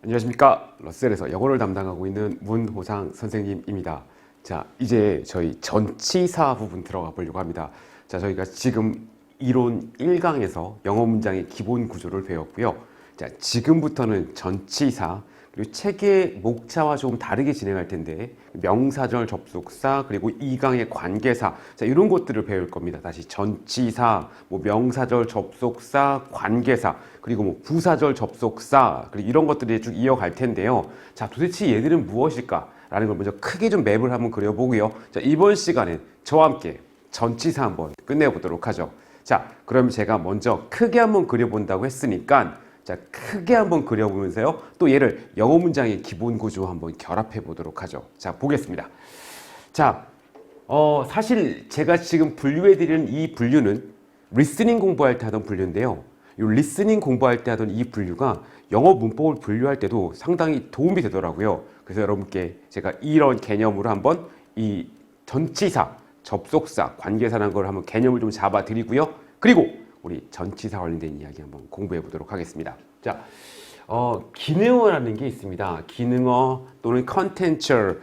안녕하십니까. 러셀에서 영어를 담당하고 있는 문호상 선생님입니다. 자, 이제 저희 전치사 부분 들어가 보려고 합니다. 자, 저희가 지금 이론 1강에서 영어 문장의 기본 구조를 배웠고요. 자, 지금부터는 전치사, 그리고 책의 목차와 조금 다르게 진행할 텐데 명사절 접속사, 그리고 2강의 관계사, 자, 이런 것들을 배울 겁니다. 다시 전치사, 명사절 접속사, 관계사, 그리고 부사절 접속사, 그리고 이런 것들이 쭉 이어갈 텐데요. 자, 도대체 얘들은 무엇일까? 라는 걸 먼저 크게 좀 맵을 한번 그려보고요. 자, 이번 시간엔 저와 함께 전치사 한번 끝내보도록 하죠. 자, 그럼 제가 먼저 크게 한번 그려본다고 했으니까 자, 크게 한번 그려보면서요. 또 얘를 영어 문장의 기본 구조와 한번 결합해 보도록 하죠. 자, 보겠습니다. 자, 사실 제가 지금 분류해 드리는 이 분류는 리스닝 공부할 때 하던 분류인데요. 이 리스닝 공부할 때 하던 이 분류가 영어 문법을 분류할 때도 상당히 도움이 되더라고요. 그래서 여러분께 제가 이런 개념으로 한번 이 전치사, 접속사, 관계사라는 걸 한번 개념을 좀 잡아 드리고요. 그리고 우리 전치사 관련된 이야기 한번 공부해 보도록 하겠습니다. 자, 기능어라는 게 있습니다. 기능어 또는 contextual,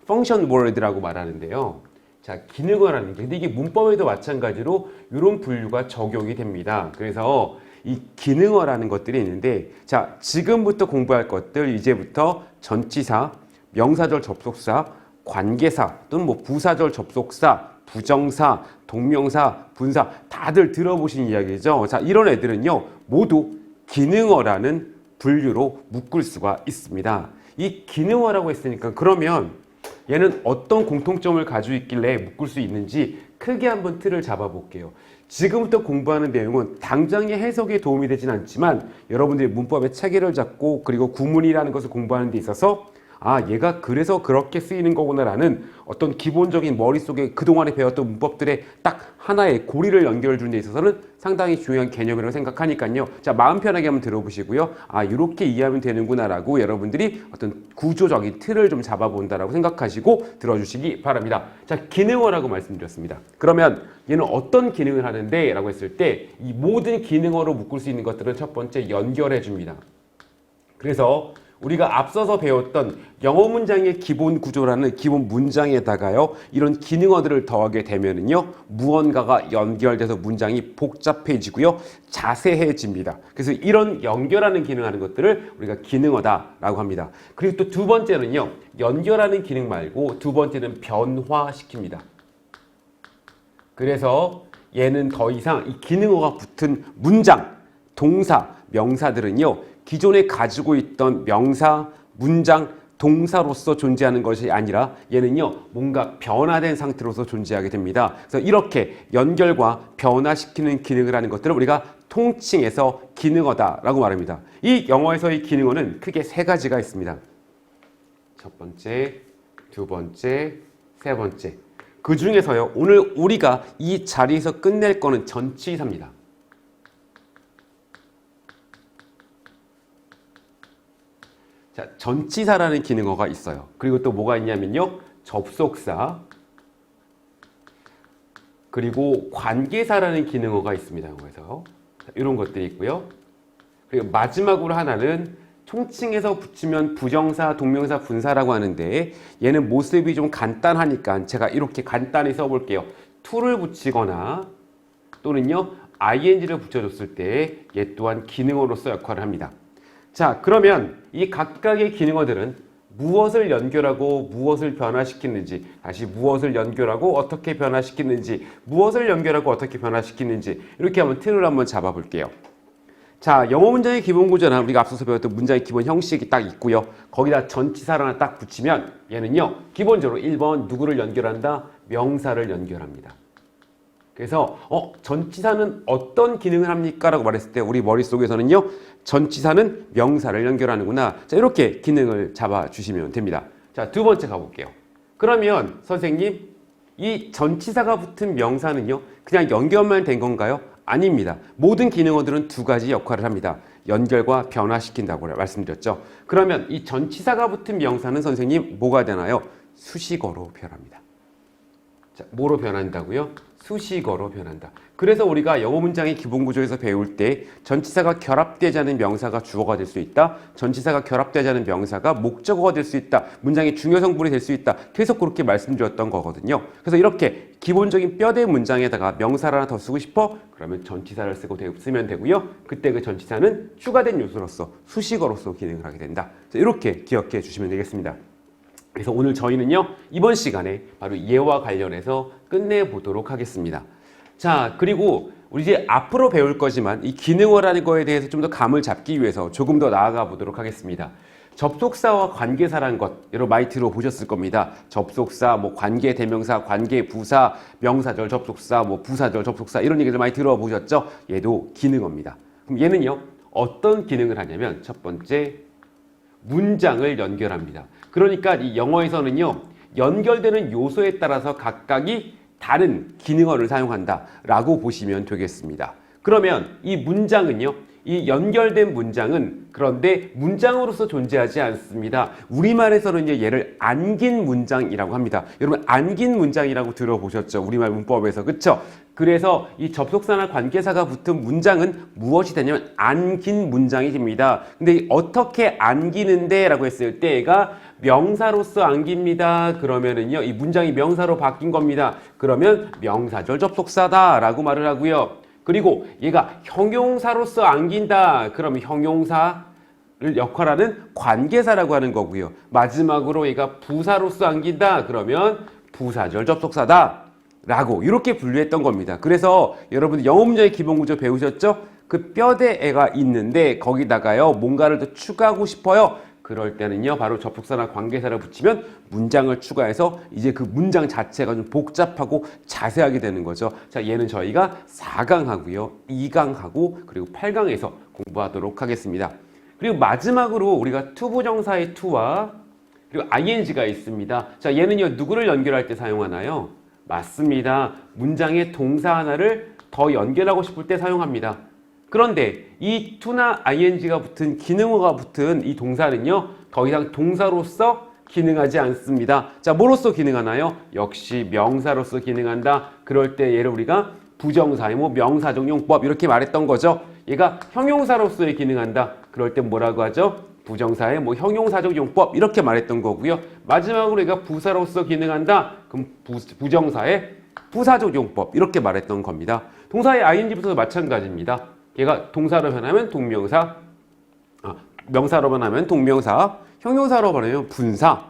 function word라고 말하는데요. 자, 기능어라는 게, 근데 이게 문법에도 마찬가지로 이런 분류가 적용이 됩니다. 그래서 이 기능어라는 것들이 있는데, 자, 지금부터 공부할 것들, 이제부터 전치사, 명사절 접속사, 관계사 또는 부사절 접속사, 부정사, 동명사, 분사 다들 들어보신 이야기죠. 자, 이런 애들은요 모두 기능어라는 분류로 묶을 수가 있습니다. 이 기능어라고 했으니까 그러면 얘는 어떤 공통점을 가지고 있길래 묶을 수 있는지 크게 한번 틀을 잡아볼게요. 지금부터 공부하는 내용은 당장의 해석에 도움이 되진 않지만 여러분들이 문법의 체계를 잡고 그리고 구문이라는 것을 공부하는 데 있어서 아, 얘가 그래서 그렇게 쓰이는 거구나라는 어떤 기본적인 머릿속에 그동안에 배웠던 문법들의 딱 하나의 고리를 연결해 주는 데 있어서는 상당히 중요한 개념이라고 생각하니까요. 자, 마음 편하게 한번 들어보시고요. 아, 이렇게 이해하면 되는구나라고 여러분들이 어떤 구조적인 틀을 좀 잡아본다라고 생각하시고 들어주시기 바랍니다. 자, 기능어라고 말씀드렸습니다. 그러면 얘는 어떤 기능을 하는데? 라고 했을 때 이 모든 기능어로 묶을 수 있는 것들은 첫 번째 연결해 줍니다. 그래서 우리가 앞서서 배웠던 영어 문장의 기본 구조라는 기본 문장에다가요, 이런 기능어들을 더하게 되면은요, 무언가가 연결돼서 문장이 복잡해지고요, 자세해집니다. 그래서 이런 연결하는 기능하는 것들을 우리가 기능어다라고 합니다. 그리고 또 두 번째는요, 연결하는 기능 말고 두 번째는 변화시킵니다. 그래서 얘는 더 이상 이 기능어가 붙은 문장, 동사, 명사들은요, 기존에 가지고 있던 명사, 문장, 동사로서 존재하는 것이 아니라 얘는요, 뭔가 변화된 상태로서 존재하게 됩니다. 그래서 이렇게 연결과 변화시키는 기능을 하는 것들을 우리가 통칭해서 기능어다라고 말합니다. 이 영어에서의 기능어는 크게 세 가지가 있습니다. 첫 번째, 두 번째, 세 번째. 그 중에서요, 오늘 우리가 이 자리에서 끝낼 거는 전치사입니다. 자, 전치사라는 기능어가 있어요. 그리고 또 뭐가 있냐면요, 접속사, 그리고 관계사라는 기능어가 있습니다. 영어에서 이런 것들이 있고요. 그리고 마지막으로 하나는 총칭해서 붙이면 부정사, 동명사, 분사라고 하는데 얘는 모습이 좀 간단하니까 제가 이렇게 간단히 써볼게요. to를 붙이거나 또는요 ing를 붙여줬을 때 얘 또한 기능어로서 역할을 합니다. 자, 그러면 이 각각의 기능어들은 무엇을 연결하고 무엇을 변화시키는지, 다시 무엇을 연결하고 어떻게 변화시키는지, 무엇을 연결하고 어떻게 변화시키는지 이렇게 한번 틀을 한번 잡아볼게요. 자, 영어 문장의 기본 구조는 우리가 앞서서 배웠던 문장의 기본 형식이 딱 있고요. 거기다 전치사를 하나 딱 붙이면 얘는요, 기본적으로 1번 누구를 연결한다? 명사를 연결합니다. 그래서 전치사는 어떤 기능을 합니까? 라고 말했을 때 우리 머릿속에서는요, 전치사는 명사를 연결하는구나. 자, 이렇게 기능을 잡아주시면 됩니다. 자, 두 번째 가볼게요. 그러면 선생님, 이 전치사가 붙은 명사는요, 그냥 연결만 된 건가요? 아닙니다. 모든 기능어들은 두 가지 역할을 합니다. 연결과 변화시킨다고 말씀드렸죠. 그러면 이 전치사가 붙은 명사는 선생님 뭐가 되나요? 수식어로 변합니다. 자, 뭐로 변한다고요? 수식어로 변한다. 그래서 우리가 영어 문장의 기본 구조에서 배울 때 전치사가 결합되지 않은 명사가 주어가 될 수 있다. 전치사가 결합되지 않은 명사가 목적어가 될 수 있다. 문장의 중요 성분이 될 수 있다. 계속 그렇게 말씀드렸던 거거든요. 그래서 이렇게 기본적인 뼈대 문장에다가 명사를 하나 더 쓰고 싶어? 그러면 전치사를 쓰면 되고요. 그때 그 전치사는 추가된 요소로서 수식어로서 기능을 하게 된다. 이렇게 기억해 주시면 되겠습니다. 그래서 오늘 저희는요, 이번 시간에 바로 얘와 관련해서 끝내보도록 하겠습니다. 자, 그리고 우리 이제 앞으로 배울 거지만 이 기능어라는 거에 대해서 좀 더 감을 잡기 위해서 조금 더 나아가 보도록 하겠습니다. 접속사와 관계사라는 것 여러분 많이 들어보셨을 겁니다. 접속사, 뭐 관계 대명사, 관계 부사, 명사절 접속사, 뭐 부사절 접속사 이런 얘기들 많이 들어보셨죠? 얘도 기능어입니다. 그럼 얘는요, 어떤 기능을 하냐면 첫 번째, 문장을 연결합니다. 그러니까 이 영어에서는요, 연결되는 요소에 따라서 각각이 다른 기능어를 사용한다라고 보시면 되겠습니다. 그러면 이 문장은요, 이 연결된 문장은 그런데 문장으로서 존재하지 않습니다. 우리말에서는 얘를 안긴 문장이라고 합니다. 여러분 안긴 문장이라고 들어보셨죠? 우리말 문법에서. 그쵸? 그래서 이 접속사나 관계사가 붙은 문장은 무엇이 되냐면 안긴 문장이 됩니다. 근데 어떻게 안기는데 라고 했을 때 얘가 명사로서 안깁니다. 그러면은요, 이 문장이 명사로 바뀐 겁니다. 그러면 명사절 접속사다 라고 말을 하고요. 그리고 얘가 형용사로서 안긴다. 그럼 형용사를 역할하는 관계사라고 하는 거고요. 마지막으로 얘가 부사로서 안긴다. 그러면 부사절 접속사다. 라고 이렇게 분류했던 겁니다. 그래서 여러분 영어 문장의 기본 구조 배우셨죠? 그 뼈대애가 있는데 거기다가요 뭔가를 더 추가하고 싶어요. 그럴 때는요 바로 접속사나 관계사를 붙이면 문장을 추가해서 이제 그 문장 자체가 좀 복잡하고 자세하게 되는 거죠. 자, 얘는 저희가 4강 하고요, 2강 하고 그리고 8강에서 공부하도록 하겠습니다. 그리고 마지막으로 우리가 투부정사의 to와 그리고 ing가 있습니다. 자, 얘는요 누구를 연결할 때 사용하나요? 맞습니다. 문장에 동사 하나를 더 연결하고 싶을 때 사용합니다. 그런데 이 to나 ing가 붙은 기능어가 붙은 이 동사는요 더 이상 동사로서 기능하지 않습니다. 자, 뭐로서 기능하나요? 역시 명사로서 기능한다. 그럴 때 얘를 우리가 부정사의 뭐 명사적 용법 이렇게 말했던 거죠. 얘가 형용사로서의 기능한다. 그럴 때 뭐라고 하죠? 부정사의 뭐 형용사적 용법 이렇게 말했던 거고요. 마지막으로 얘가 부사로서 기능한다. 그럼 부정사의 부사적 용법 이렇게 말했던 겁니다. 동사의 ing부터 마찬가지입니다. 얘가 동사로 변하면 동명사, 명사로 변하면 동명사, 형용사로 변하면 분사,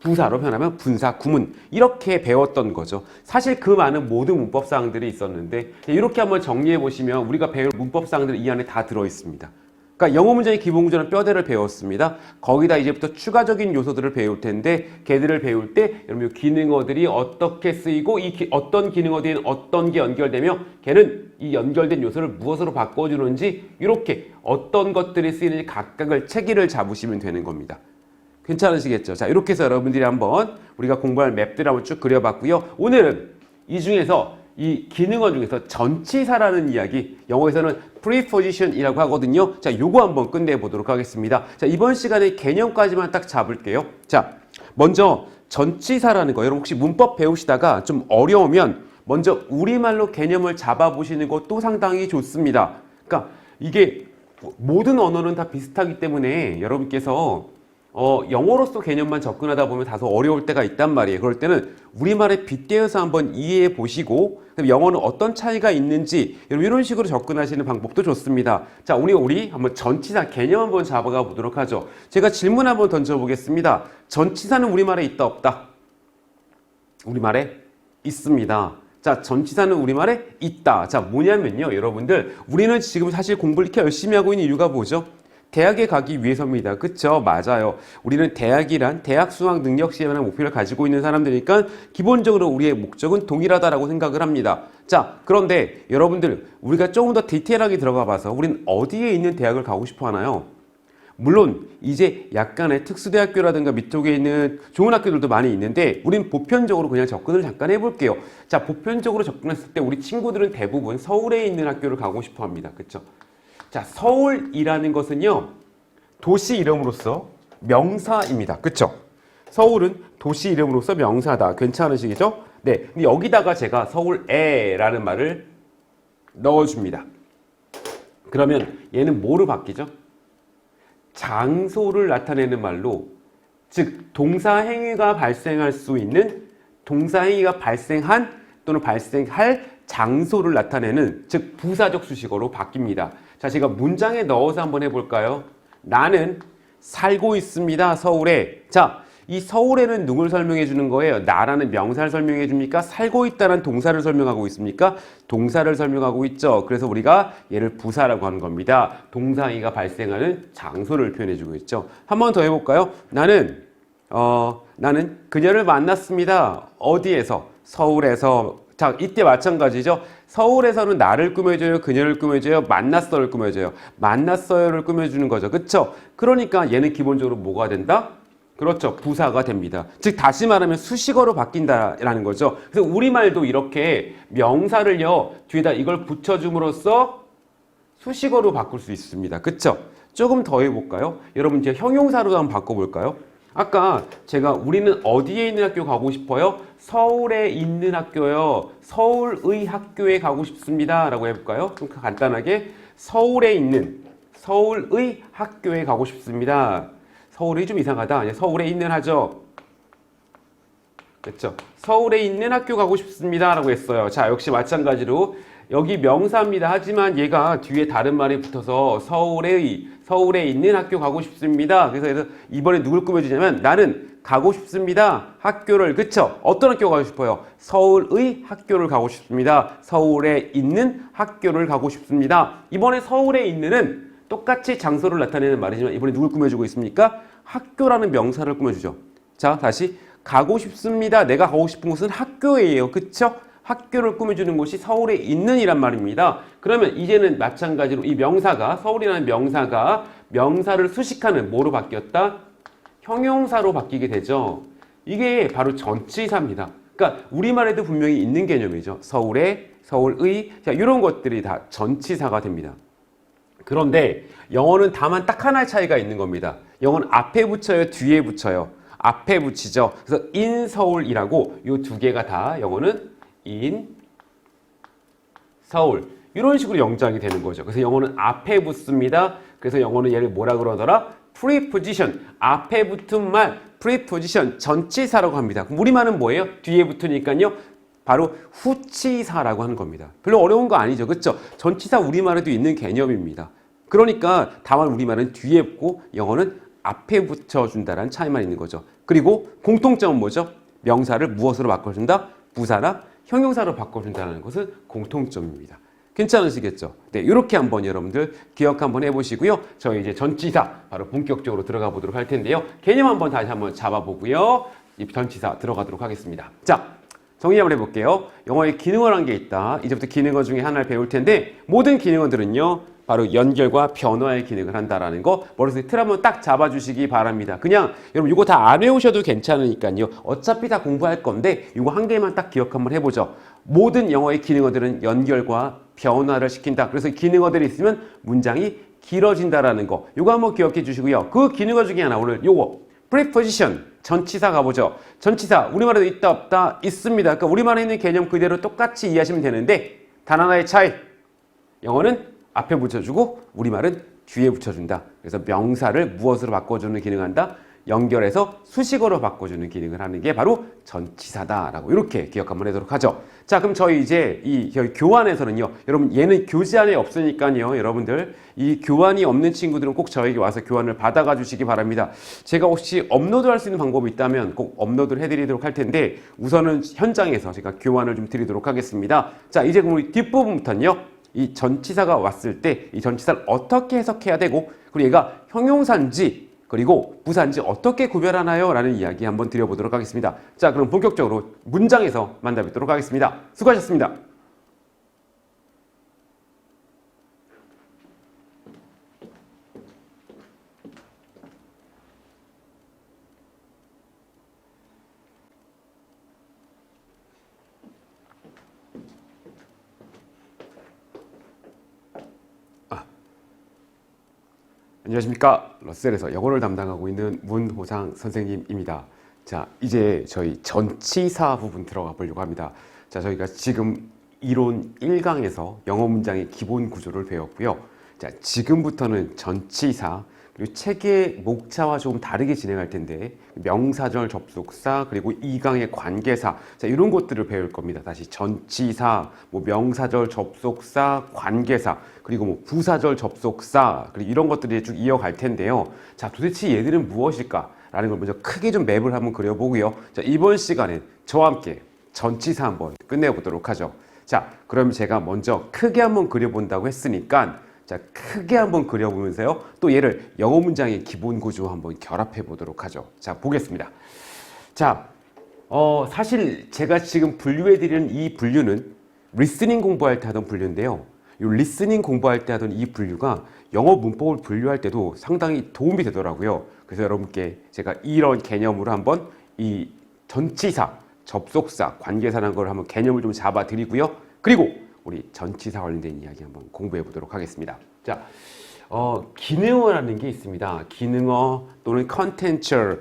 부사로 변하면 분사, 구문 이렇게 배웠던 거죠. 사실 그 많은 모든 문법사항들이 있었는데 이렇게 한번 정리해 보시면 우리가 배울 문법사항들이 이 안에 다 들어있습니다. 그러니까 영어 문장의 기본 구조는 뼈대를 배웠습니다. 거기다 이제부터 추가적인 요소들을 배울 텐데 걔들을 배울 때 여러분 기능어들이 어떻게 쓰이고 어떤 기능어들은 어떤 게 연결되며 걔는 이 연결된 요소를 무엇으로 바꿔주는지 이렇게 어떤 것들이 쓰이는지 각각을 체계를 잡으시면 되는 겁니다. 괜찮으시겠죠? 자, 이렇게 해서 여러분들이 한번 우리가 공부할 맵들을 한번 쭉 그려봤고요. 오늘은 이 중에서 이 기능어 중에서 전치사라는 이야기, 영어에서는 preposition이라고 하거든요. 자, 요거 한번 끝내보도록 하겠습니다. 자, 이번 시간에 개념까지만 딱 잡을게요. 자, 먼저 전치사라는 거, 여러분 혹시 문법 배우시다가 좀 어려우면 먼저 우리말로 개념을 잡아보시는 것도 상당히 좋습니다. 그러니까 이게 모든 언어는 다 비슷하기 때문에 여러분께서 영어로서 개념만 접근하다 보면 다소 어려울 때가 있단 말이에요. 그럴 때는 우리말에 빗대어서 한번 이해해 보시고 영어는 어떤 차이가 있는지 이런 식으로 접근하시는 방법도 좋습니다. 자, 우리 한번 전치사 개념 한번 잡아가 보도록 하죠. 제가 질문 한번 던져보겠습니다. 전치사는 우리말에 있다 없다? 우리말에 있습니다. 자, 전치사는 우리말에 있다. 자, 뭐냐면요, 여러분들 우리는 지금 사실 공부를 이렇게 열심히 하고 있는 이유가 뭐죠? 대학에 가기 위해서입니다. 그쵸? 맞아요. 우리는 대학이란 대학 수학 능력 시험이라는 목표를 가지고 있는 사람들이니까 기본적으로 우리의 목적은 동일하다라고 생각을 합니다. 자, 그런데 여러분들 우리가 조금 더 디테일하게 들어가 봐서 우리는 어디에 있는 대학을 가고 싶어 하나요? 물론 이제 약간의 특수대학교라든가 밑쪽에 있는 좋은 학교들도 많이 있는데 우린 보편적으로 그냥 접근을 잠깐 해볼게요. 자, 보편적으로 접근했을 때 우리 친구들은 대부분 서울에 있는 학교를 가고 싶어 합니다. 그쵸? 자, 서울이라는 것은요, 도시 이름으로서 명사입니다. 그쵸? 서울은 도시 이름으로서 명사다. 괜찮으시겠죠? 네, 근데 여기다가 제가 서울에라는 말을 넣어줍니다. 그러면 얘는 뭐로 바뀌죠? 장소를 나타내는 말로, 즉 동사 행위가 발생할 수 있는, 동사 행위가 발생한 또는 발생할 장소를 나타내는, 즉 부사적 수식어로 바뀝니다. 자, 제가 문장에 넣어서 한번 해볼까요? 나는 살고 있습니다. 서울에. 자, 이 서울에는 누굴 설명해 주는 거예요? 나라는 명사를 설명해 줍니까? 살고 있다는 동사를 설명하고 있습니까? 동사를 설명하고 있죠. 그래서 우리가 얘를 부사라고 하는 겁니다. 동사행위가 발생하는 장소를 표현해 주고 있죠. 한 번 더 해볼까요? 나는 그녀를 만났습니다. 어디에서? 서울에서. 자, 이때 마찬가지죠. 서울에서는 나를 꾸며줘요, 그녀를 꾸며줘요, 만났어를 꾸며줘요. 만났어요를 꾸며주는 거죠. 그쵸? 그러니까 얘는 기본적으로 뭐가 된다? 그렇죠. 부사가 됩니다. 즉 다시 말하면 수식어로 바뀐다라는 거죠. 그래서 우리말도 이렇게 명사를요 뒤에다 이걸 붙여줌으로써 수식어로 바꿀 수 있습니다. 그쵸? 조금 더 해볼까요? 여러분 이제 형용사로도 한번 바꿔볼까요? 아까 제가 우리는 어디에 있는 학교 가고 싶어요? 서울에 있는 학교요. 서울의 학교에 가고 싶습니다. 라고 해볼까요? 좀 간단하게 서울의 학교에 가고 싶습니다. 서울이 좀 이상하다. 서울에 있는 하죠. 됐죠? 서울에 있는 학교 가고 싶습니다. 라고 했어요. 자, 역시 마찬가지로 여기 명사입니다. 하지만 얘가 뒤에 다른 말이 붙어서 서울에 있는 학교 가고 싶습니다. 그래서 이번에 누굴 꾸며주냐면 나는 가고 싶습니다. 학교를. 그쵸? 어떤 학교 가고 싶어요? 서울의 학교를 가고 싶습니다. 서울에 있는 학교를 가고 싶습니다. 이번에 서울에 있는은 똑같이 장소를 나타내는 말이지만 이번에 누굴 꾸며주고 있습니까? 학교라는 명사를 꾸며주죠. 자, 다시 가고 싶습니다. 내가 가고 싶은 곳은 학교예요. 그쵸? 학교를 꾸며주는 곳이 서울에 있는 이란 말입니다. 그러면 이제는 마찬가지로 이 명사가, 서울이라는 명사가 명사를 수식하는 뭐로 바뀌었다? 형용사로 바뀌게 되죠. 이게 바로 전치사입니다. 그러니까 우리말에도 분명히 있는 개념이죠. 서울에, 서울의, 자, 이런 것들이 다 전치사가 됩니다. 그런데 영어는 다만 딱 하나의 차이가 있는 겁니다. 영어는 앞에 붙여요, 뒤에 붙여요. 앞에 붙이죠. 그래서 in 서울이라고 이 두 개가 다 영어는 in 서울 이런 식으로 영장이 되는 거죠. 그래서 영어는 앞에 붙습니다. 그래서 영어는 얘를 뭐라 그러더라? preposition. 앞에 붙은 말 preposition 전치사라고 합니다. 그럼 우리말은 뭐예요? 뒤에 붙으니까요. 바로 후치사라고 하는 겁니다. 별로 어려운 거 아니죠. 그렇죠? 전치사 우리말에도 있는 개념입니다. 그러니까 다만 우리말은 뒤에 붙고 영어는 앞에 붙여준다는 차이만 있는 거죠. 그리고 공통점은 뭐죠? 명사를 무엇으로 바꿔준다? 부사나 형용사로 바꿔준다는 것은 공통점입니다. 괜찮으시겠죠? 네, 이렇게 한번 여러분들 기억 한번 해보시고요. 저희 이제 전치사 바로 본격적으로 들어가 보도록 할 텐데요. 개념 한번 다시 한번 잡아보고요. 이 전치사 들어가도록 하겠습니다. 자, 정리 한번 해볼게요. 영어에 기능어란 게 있다. 이제부터 기능어 중에 하나를 배울 텐데 모든 기능어들은요. 바로 연결과 변화의 기능을 한다라는 거 머릿속에 틀 한번 딱 잡아주시기 바랍니다. 그냥 여러분 이거 다 안 외우셔도 괜찮으니까요. 어차피 다 공부할 건데 이거 한 개만 딱 기억 한번 해보죠. 모든 영어의 기능어들은 연결과 변화를 시킨다. 그래서 기능어들이 있으면 문장이 길어진다라는 거. 이거 한번 기억해 주시고요. 그 기능어 중에 하나 오늘 요거 preposition 전치사 가보죠. 전치사 우리말에도 있다 없다 있습니다. 그러니까 우리말에 있는 개념 그대로 똑같이 이해하시면 되는데 단 하나의 차이. 영어는 앞에 붙여주고 우리말은 뒤에 붙여준다. 그래서 명사를 무엇으로 바꿔주는 기능을 한다? 연결해서 수식어로 바꿔주는 기능을 하는 게 바로 전치사다라고 이렇게 기억 한번 하도록 하죠. 자, 그럼 저희 이제 저희 교환에서는요. 여러분 얘는 교재 안에 없으니까요. 여러분들 이 교환이 없는 친구들은 꼭 저에게 와서 교환을 받아가 주시기 바랍니다. 제가 혹시 업로드할 수 있는 방법이 있다면 꼭 업로드를 해드리도록 할 텐데 우선은 현장에서 제가 교환을 좀 드리도록 하겠습니다. 자, 이제 그럼 우리 뒷부분부터는요. 이 전치사가 왔을 때 이 전치사를 어떻게 해석해야 되고 그리고 얘가 형용사인지 그리고 부사인지 어떻게 구별하나요? 라는 이야기 한번 드려보도록 하겠습니다. 자, 그럼 본격적으로 문장에서 만나뵙도록 하겠습니다. 수고하셨습니다. 안녕하십니까. 러셀에서 영어를 담당하고 있는 문호상 선생님입니다. 자, 이제 저희 전치사 부분 들어가 보려고 합니다. 자, 저희가 지금 이론 1강에서 영어 문장의 기본 구조를 배웠고요. 자, 지금부터는 전치사, 그리고 책의 목차와 조금 다르게 진행할 텐데 명사절 접속사, 그리고 2강의 관계사, 자, 이런 것들을 배울 겁니다. 다시 전치사, 뭐 명사절 접속사, 관계사, 그리고 뭐 부사절 접속사, 그리고 이런 것들이 쭉 이어갈 텐데요. 자, 도대체 얘들은 무엇일까? 라는 걸 먼저 크게 좀 맵을 한번 그려보고요. 자, 이번 시간엔 저와 함께 전치사 한번 끝내보도록 하죠. 자, 그럼 제가 먼저 크게 한번 그려본다고 했으니까 자, 크게 한번 그려보면서요. 또 얘를 영어 문장의 기본 구조 한번 결합해 보도록 하죠. 자, 보겠습니다. 자, 사실 제가 지금 분류해 드리는 이 분류는 리스닝 공부할 때 하던 분류인데요. 이 리스닝 공부할 때 하던 이 분류가 영어 문법을 분류할 때도 상당히 도움이 되더라고요. 그래서 여러분께 제가 이런 개념으로 한번 이 전치사, 접속사, 관계사라는 걸 한번 개념을 좀 잡아 드리고요. 그리고 우리 전치사 관련된 이야기 한번 공부해 보도록 하겠습니다. 자, 기능어라는 게 있습니다. 기능어 또는 contextual,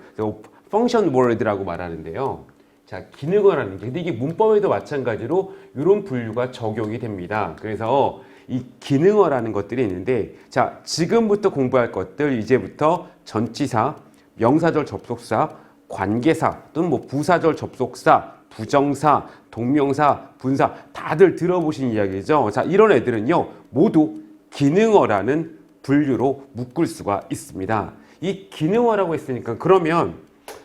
function word라고 말하는데요. 자, 기능어라는 게, 근데 이게 문법에도 마찬가지로 이런 분류가 적용이 됩니다. 그래서 이 기능어라는 것들이 있는데, 자, 지금부터 공부할 것들, 이제부터 전치사, 명사절 접속사, 관계사 또는 뭐 부사절 접속사, 부정사, 동명사, 분사 다들 들어보신 이야기죠. 자, 이런 애들은요 모두 기능어라는 분류로 묶을 수가 있습니다. 이 기능어라고 했으니까 그러면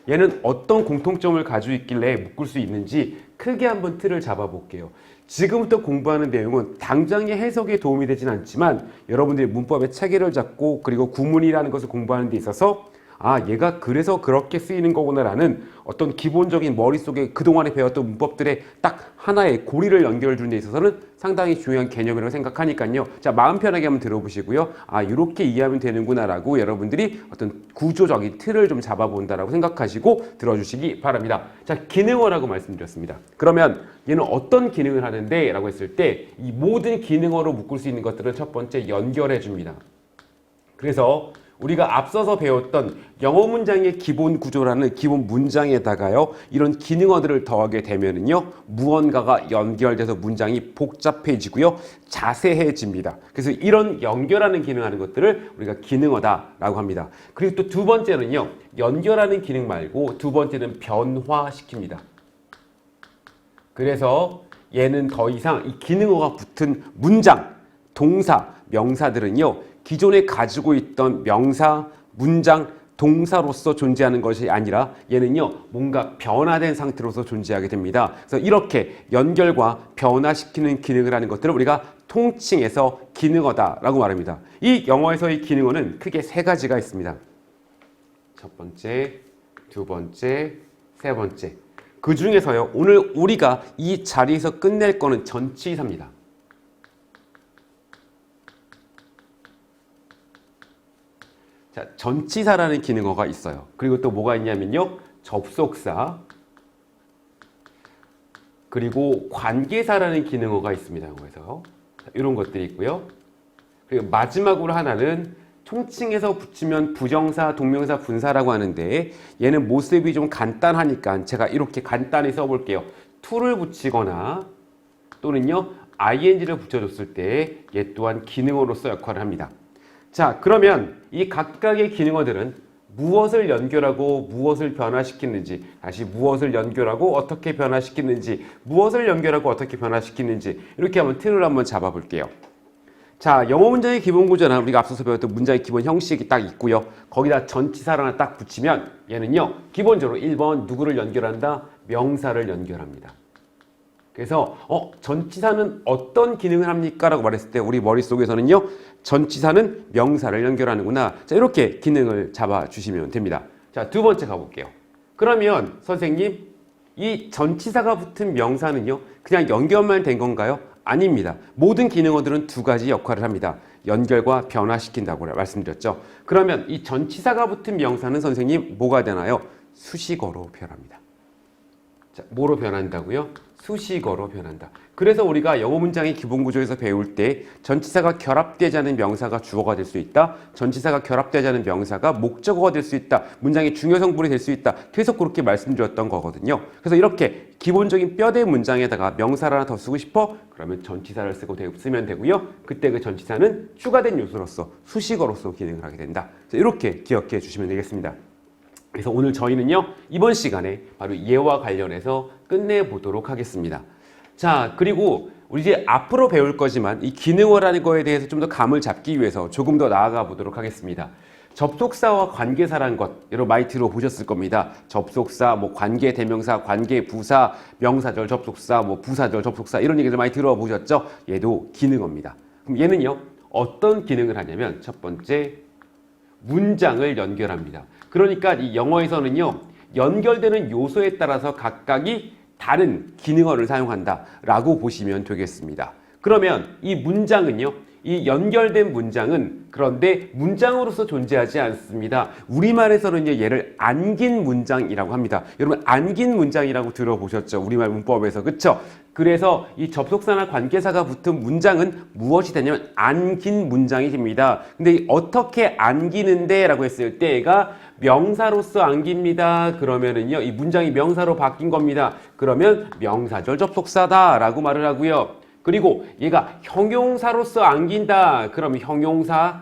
얘는 어떤 공통점을 가지고 있길래 묶을 수 있는지 크게 한번 틀을 잡아볼게요. 지금부터 공부하는 내용은 당장의 해석에 도움이 되진 않지만 여러분들이 문법의 체계를 잡고 그리고 구문이라는 것을 공부하는 데 있어서 아, 얘가 그래서 그렇게 쓰이는 거구나라는 어떤 기본적인 머릿속에 그동안에 배웠던 문법들의 딱 하나의 고리를 연결해 주는 데 있어서는 상당히 중요한 개념이라고 생각하니까요. 자, 마음 편하게 한번 들어보시고요. 아, 이렇게 이해하면 되는구나라고 여러분들이 어떤 구조적인 틀을 좀 잡아본다라고 생각하시고 들어주시기 바랍니다. 자, 기능어라고 말씀드렸습니다. 그러면 얘는 어떤 기능을 하는데? 라고 했을 때 이 모든 기능어로 묶을 수 있는 것들은 첫 번째 연결해 줍니다. 그래서 우리가 앞서서 배웠던 영어 문장의 기본 구조라는 기본 문장에다가요, 이런 기능어들을 더하게 되면은요, 무언가가 연결돼서 문장이 복잡해지고요, 자세해집니다. 그래서 이런 연결하는 기능하는 것들을 우리가 기능어다라고 합니다. 그리고 또 두 번째는요, 연결하는 기능 말고 두 번째는 변화시킵니다. 그래서 얘는 더 이상 이 기능어가 붙은 문장, 동사, 명사들은요, 기존에 가지고 있던 명사, 문장, 동사로서 존재하는 것이 아니라 얘는요 뭔가 변화된 상태로서 존재하게 됩니다. 그래서 이렇게 연결과 변화시키는 기능을 하는 것들을 우리가 통칭해서 기능어다라고 말합니다. 이 영어에서의 기능어는 크게 세 가지가 있습니다. 첫 번째, 두 번째, 세 번째. 그 중에서요 오늘 우리가 이 자리에서 끝낼 거는 전치사입니다. 자, 전치사라는 기능어가 있어요. 그리고 또 뭐가 있냐면요. 접속사, 그리고 관계사라는 기능어가 있습니다. 영어에서. 자, 이런 것들이 있고요. 그리고 마지막으로 하나는 총칭해서 붙이면 부정사, 동명사, 분사라고 하는데 얘는 모습이 좀 간단하니까 제가 이렇게 간단히 써볼게요. to를 붙이거나 또는요 ing를 붙여줬을 때 얘 또한 기능어로서 역할을 합니다. 자, 그러면 이 각각의 기능어들은 무엇을 연결하고 무엇을 변화시키는지, 다시 무엇을 연결하고 어떻게 변화시키는지, 무엇을 연결하고 어떻게 변화시키는지 이렇게 한번 틀을 한번 잡아볼게요. 자, 영어 문장의 기본 구조는 우리가 앞서서 배웠던 문장의 기본 형식이 딱 있고요. 거기다 전치사를 하나 딱 붙이면 얘는요 기본적으로 1번 누구를 연결한다? 명사를 연결합니다. 그래서 전치사는 어떤 기능을 합니까? 라고 말했을 때 우리 머릿속에서는요 전치사는 명사를 연결하는구나. 자, 이렇게 기능을 잡아주시면 됩니다. 자, 두 번째 가볼게요. 그러면 선생님 이 전치사가 붙은 명사는요 그냥 연결만 된 건가요? 아닙니다. 모든 기능어들은 두 가지 역할을 합니다. 연결과 변화시킨다고 말씀드렸죠. 그러면 이 전치사가 붙은 명사는 선생님 뭐가 되나요? 수식어로 변합니다. 자, 뭐로 변한다고요? 수식어로 변한다. 그래서 우리가 영어 문장의 기본 구조에서 배울 때 전치사가 결합되지 않은 명사가 주어가 될 수 있다. 전치사가 결합되지 않은 명사가 목적어가 될 수 있다. 문장의 중요 성분이 될 수 있다. 계속 그렇게 말씀드렸던 거거든요. 그래서 이렇게 기본적인 뼈대 문장에다가 명사를 하나 더 쓰고 싶어? 그러면 전치사를 쓰면 되고요. 그때 그 전치사는 추가된 요소로서 수식어로서 기능을 하게 된다. 자, 이렇게 기억해 주시면 되겠습니다. 그래서 오늘 저희는요, 이번 시간에 바로 얘와 관련해서 끝내보도록 하겠습니다. 자, 그리고 우리 이제 앞으로 배울 거지만 이 기능어라는 거에 대해서 좀 더 감을 잡기 위해서 조금 더 나아가 보도록 하겠습니다. 접속사와 관계사라는 것 여러분 많이 들어보셨을 겁니다. 접속사, 뭐 관계 대명사, 관계 부사, 명사절 접속사, 뭐 부사절 접속사 이런 얘기들 많이 들어보셨죠? 얘도 기능어입니다. 그럼 얘는요, 어떤 기능을 하냐면 첫 번째, 문장을 연결합니다. 그러니까 이 영어에서는요, 연결되는 요소에 따라서 각각이 다른 기능어를 사용한다 라고 보시면 되겠습니다. 그러면 이 문장은요, 이 연결된 문장은 그런데 문장으로서 존재하지 않습니다. 우리말에서는 얘를 안긴 문장이라고 합니다. 여러분 안긴 문장이라고 들어보셨죠? 우리말 문법에서. 그쵸? 그래서 이 접속사나 관계사가 붙은 문장은 무엇이 되냐면 안긴 문장이 됩니다. 근데 어떻게 안기는데 라고 했을 때 얘가 명사로서 안깁니다. 그러면은요, 이 문장이 명사로 바뀐 겁니다. 그러면 명사절 접속사다 라고 말을 하고요. 그리고 얘가 형용사로서 안긴다. 그러면 형용사를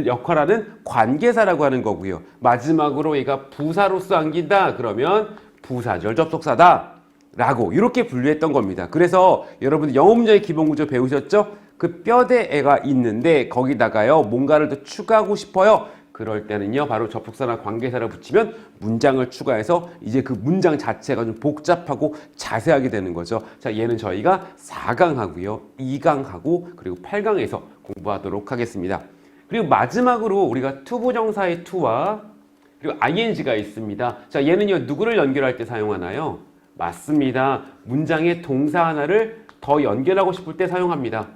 역할하는 관계사라고 하는 거고요. 마지막으로 얘가 부사로서 안긴다. 그러면 부사절 접속사다. 라고 이렇게 분류했던 겁니다. 그래서 여러분 영어 문장의 기본 구조 배우셨죠? 그 뼈대애가 있는데 거기다가요 뭔가를 더 추가하고 싶어요. 그럴 때는요 바로 접속사나 관계사를 붙이면 문장을 추가해서 이제 그 문장 자체가 좀 복잡하고 자세하게 되는 거죠. 자, 얘는 저희가 4강 하고요, 2강 하고 그리고 8강에서 공부하도록 하겠습니다. 그리고 마지막으로 우리가 투부정사의 to와 그리고 ing가 있습니다. 자, 얘는요 누구를 연결할 때 사용하나요? 맞습니다. 문장의 동사 하나를 더 연결하고 싶을 때 사용합니다.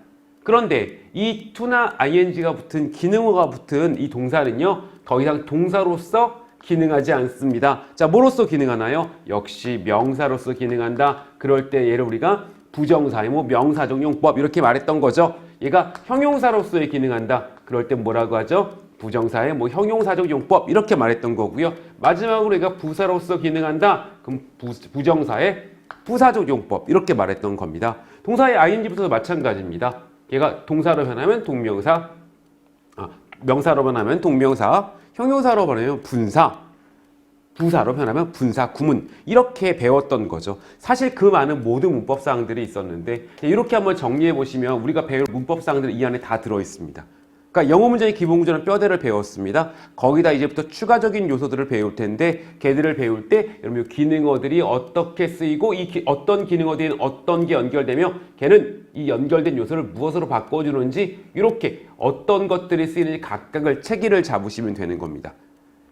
그런데 이 to나 ing가 붙은 기능어가 붙은 이 동사는요 더 이상 동사로서 기능하지 않습니다. 자, 뭐로서 기능하나요? 역시 명사로서 기능한다. 그럴 때 얘를 우리가 부정사의 뭐 명사적 용법 이렇게 말했던 거죠. 얘가 형용사로서의 기능한다. 그럴 때 뭐라고 하죠? 부정사의 뭐 형용사적 용법 이렇게 말했던 거고요. 마지막으로 얘가 부사로서 기능한다. 그럼 부정사의 부사적 용법 이렇게 말했던 겁니다. 동사의 ing부터도 마찬가지입니다. 얘가 동사로 변하면 동명사, 명사로 변하면 동명사, 형용사로 변하면 분사, 부사로 변하면 분사, 구문 이렇게 배웠던 거죠. 사실 그 많은 모든 문법사항들이 있었는데 이렇게 한번 정리해 보시면 우리가 배울 문법사항들이 이 안에 다 들어있습니다. 그러니까 영어 문장의 기본 구조는 뼈대를 배웠습니다. 거기다 이제부터 추가적인 요소들을 배울 텐데 걔들을 배울 때 여러분 기능어들이 어떻게 쓰이고 어떤 기능어들은 어떤 게 연결되며 걔는 이 연결된 요소를 무엇으로 바꿔주는지 이렇게 어떤 것들이 쓰이는지 각각을 체계를 잡으시면 되는 겁니다.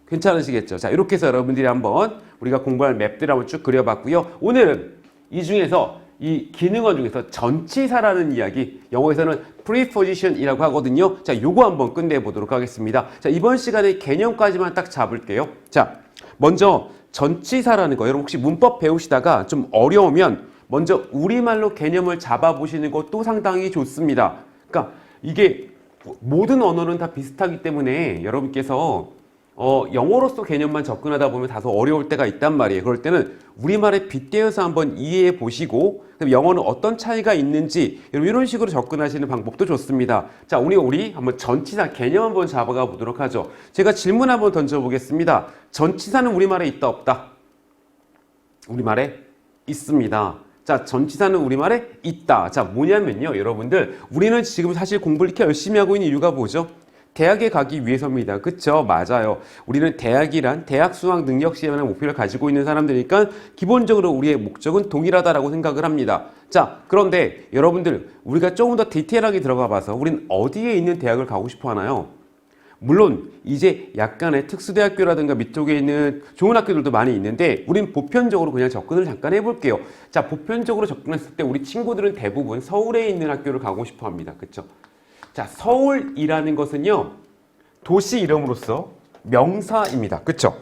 괜찮으시겠죠? 자, 이렇게 해서 여러분들이 한번 우리가 공부할 맵들을 한번 쭉 그려봤고요. 오늘은 이 중에서 이 기능어 중에서 전치사라는 이야기, 영어에서는 preposition이라고 하거든요. 자, 요거 한번 끝내보도록 하겠습니다. 자, 이번 시간에 개념까지만 딱 잡을게요. 자, 먼저 전치사라는 거, 여러분 혹시 문법 배우시다가 좀 어려우면 먼저 우리말로 개념을 잡아보시는 것도 상당히 좋습니다. 그러니까 이게 모든 언어는 다 비슷하기 때문에 여러분께서 영어로서 개념만 접근하다 보면 다소 어려울 때가 있단 말이에요. 그럴 때는 우리말에 빗대어서 한번 이해해 보시고 영어는 어떤 차이가 있는지 이런 식으로 접근하시는 방법도 좋습니다. 자, 우리 한번 전치사 개념 한번 잡아가 보도록 하죠. 제가 질문 한번 던져보겠습니다. 전치사는 우리말에 있다 없다? 우리말에 있습니다. 자, 전치사는 우리말에 있다. 자, 뭐냐면요 여러분들, 우리는 지금 사실 공부를 이렇게 열심히 하고 있는 이유가 뭐죠? 대학에 가기 위해서입니다. 그쵸? 맞아요. 우리는 대학이란 대학 수학 능력 시험이라는 목표를 가지고 있는 사람들이니까 기본적으로 우리의 목적은 동일하다라고 생각을 합니다. 자, 그런데 여러분들 우리가 조금 더 디테일하게 들어가 봐서 우린 어디에 있는 대학을 가고 싶어 하나요? 물론 이제 약간의 특수대학교라든가 밑쪽에 있는 좋은 학교들도 많이 있는데 우린 보편적으로 그냥 접근을 잠깐 해볼게요. 자, 보편적으로 접근했을 때 우리 친구들은 대부분 서울에 있는 학교를 가고 싶어 합니다. 그쵸? 자, 서울이라는 것은요 도시 이름으로서 명사입니다. 그쵸?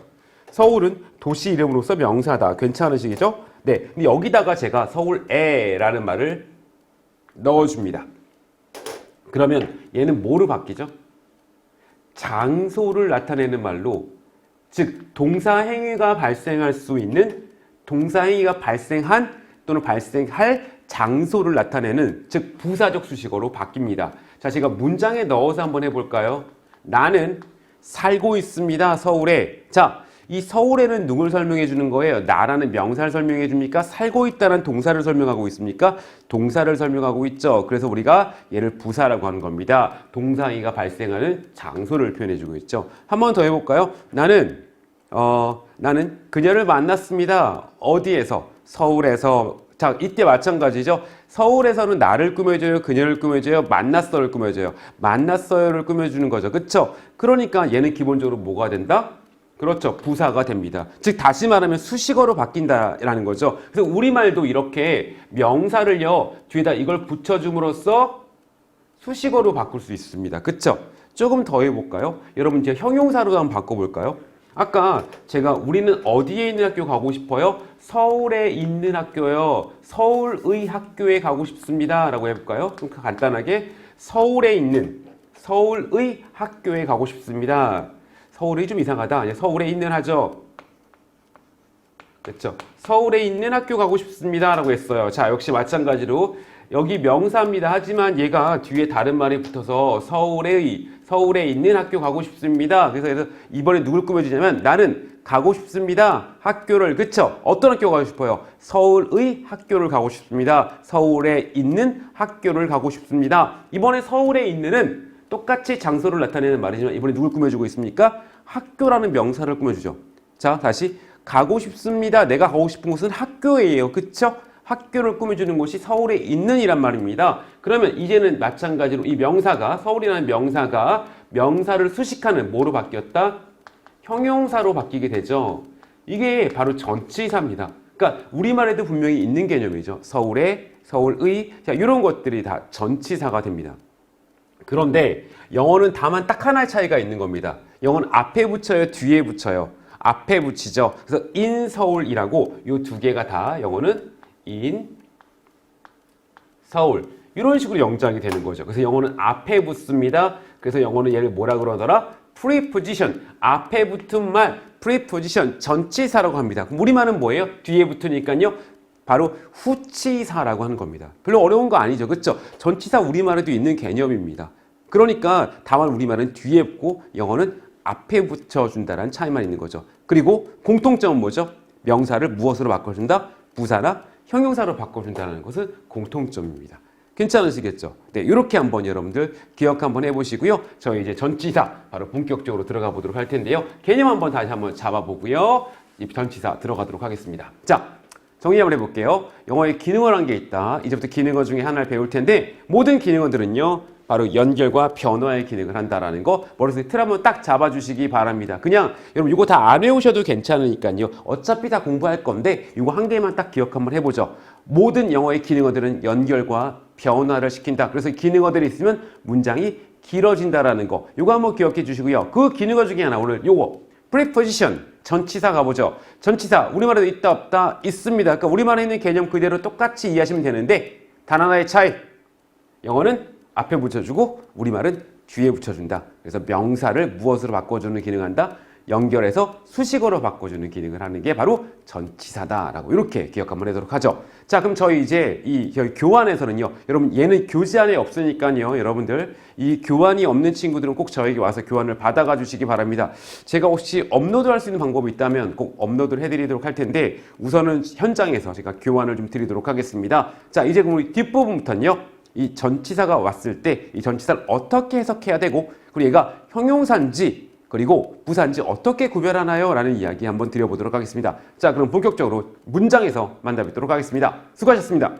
서울은 도시 이름으로서 명사다. 괜찮으시겠죠? 네, 근데 여기다가 제가 서울에라는 말을 넣어줍니다. 그러면 얘는 뭐로 바뀌죠? 장소를 나타내는 말로, 즉 동사 행위가 발생할 수 있는, 동사 행위가 발생한 또는 발생할 장소를 나타내는, 즉 부사적 수식어로 바뀝니다. 자, 제가 문장에 넣어서 한번 해볼까요? 나는 살고 있습니다, 서울에. 자, 이 서울에는 누굴 설명해 주는 거예요? 나라는 명사를 설명해 줍니까? 살고 있다는 동사를 설명하고 있습니까? 동사를 설명하고 있죠. 그래서 우리가 얘를 부사라고 하는 겁니다. 동사행위가 발생하는 장소를 표현해 주고 있죠. 한 번 더 해볼까요? 나는 그녀를 만났습니다. 어디에서? 서울에서. 자, 이때 마찬가지죠. 서울에서는 나를 꾸며줘요, 그녀를 꾸며줘요, 만났어를 꾸며줘요. 만났어요를 꾸며주는 거죠. 그쵸? 그러니까 얘는 기본적으로 뭐가 된다? 그렇죠. 부사가 됩니다. 즉 다시 말하면 수식어로 바뀐다라는 거죠. 그래서 우리말도 이렇게 명사를요 뒤에다 이걸 붙여줌으로써 수식어로 바꿀 수 있습니다. 그쵸? 조금 더 해볼까요? 여러분 이제 형용사로 한번 바꿔볼까요? 아까 제가 우리는 어디에 있는 학교 가고 싶어요? 서울에 있는 학교요. 서울의 학교에 가고 싶습니다. 라고 해볼까요? 좀 간단하게 서울에 있는, 서울의 학교에 가고 싶습니다. 서울이 좀 이상하다. 아니, 서울에 있는 하죠. 그렇죠? 서울에 있는 학교 가고 싶습니다. 라고 했어요. 자, 역시 마찬가지로 여기 명사입니다. 하지만 얘가 뒤에 다른 말이 붙어서 서울에 있는 학교 가고 싶습니다. 그래서 이번에 누굴 꾸며주냐면 나는 가고 싶습니다. 학교를. 그쵸? 어떤 학교 가고 싶어요? 서울의 학교를 가고 싶습니다. 서울에 있는 학교를 가고 싶습니다. 이번에 서울에 있는은 똑같이 장소를 나타내는 말이지만 이번에 누굴 꾸며주고 있습니까? 학교라는 명사를 꾸며주죠. 자, 다시 가고 싶습니다. 내가 가고 싶은 곳은 학교예요. 그쵸? 학교를 꾸며주는 곳이 서울에 있는 이란 말입니다. 그러면 이제는 마찬가지로 이 명사가, 서울이라는 명사가 명사를 수식하는 뭐로 바뀌었다? 형용사로 바뀌게 되죠. 이게 바로 전치사입니다. 그러니까 우리말에도 분명히 있는 개념이죠. 서울에, 서울의, 자, 이런 것들이 다 전치사가 됩니다. 그런데 영어는 다만 딱 하나의 차이가 있는 겁니다. 영어는 앞에 붙여요, 뒤에 붙여요. 앞에 붙이죠. 그래서 in 서울이라고 이 두 개가 다 영어는 in 서울 이런 식으로 영작이 되는 거죠. 그래서 영어는 앞에 붙습니다. 그래서 영어는 얘를 뭐라 그러더라? preposition. 앞에 붙은 말 preposition 전치사라고 합니다. 우리말은 뭐예요? 뒤에 붙으니까요. 바로 후치사라고 하는 겁니다. 별로 어려운 거 아니죠. 그렇죠? 전치사 우리말에도 있는 개념입니다. 그러니까 다만 우리말은 뒤에 붙고 영어는 앞에 붙여준다는 차이만 있는 거죠. 그리고 공통점은 뭐죠? 명사를 무엇으로 바꿔준다? 부사나 형용사로 바꿔준다는 것은 공통점입니다. 괜찮으시겠죠? 네, 이렇게 한번 여러분들 기억 한번 해보시고요. 저희 이제 전치사 바로 본격적으로 들어가 보도록 할 텐데요. 개념 한번 다시 한번 잡아보고요. 이 전치사 들어가도록 하겠습니다. 자, 정리 한번 해볼게요. 영어에 기능어라는 게 있다. 이제부터 기능어 중에 하나를 배울 텐데 모든 기능어들은요. 바로 연결과 변화의 기능을 한다라는 거 머릿속에 틀 한번 딱 잡아주시기 바랍니다. 그냥 여러분 이거 다 안 외우셔도 괜찮으니까요. 어차피 다 공부할 건데 이거 한 개만 딱 기억 한번 해보죠. 모든 영어의 기능어들은 연결과 변화를 시킨다. 그래서 기능어들이 있으면 문장이 길어진다라는 거 이거 한번 기억해 주시고요. 그 기능어 중에 하나 오늘 요거 preposition 전치사 가보죠. 전치사 우리말에도 있다 없다 있습니다. 그러니까 우리말에 있는 개념 그대로 똑같이 이해하시면 되는데 단 하나의 차이 영어는 앞에 붙여주고 우리말은 뒤에 붙여준다. 그래서 명사를 무엇으로 바꿔주는 기능을 한다? 연결해서 수식어로 바꿔주는 기능을 하는 게 바로 전치사다라고 이렇게 기억 한번 해도록 하죠. 자, 그럼 저희 이제 이 교환에서는요. 여러분 얘는 교재 안에 없으니까요. 여러분들 이 교환이 없는 친구들은 꼭 저에게 와서 교환을 받아가 주시기 바랍니다. 제가 혹시 업로드할 수 있는 방법이 있다면 꼭 업로드를 해드리도록 할 텐데 우선은 현장에서 제가 교환을 좀 드리도록 하겠습니다. 자, 이제 그럼 우리 뒷부분부터는요. 이 전치사가 왔을 때 이 전치사를 어떻게 해석해야 되고 그리고 얘가 형용사인지 그리고 부사인지 어떻게 구별하나요? 라는 이야기 한번 드려보도록 하겠습니다. 자, 그럼 본격적으로 문장에서 만나뵙도록 하겠습니다. 수고하셨습니다.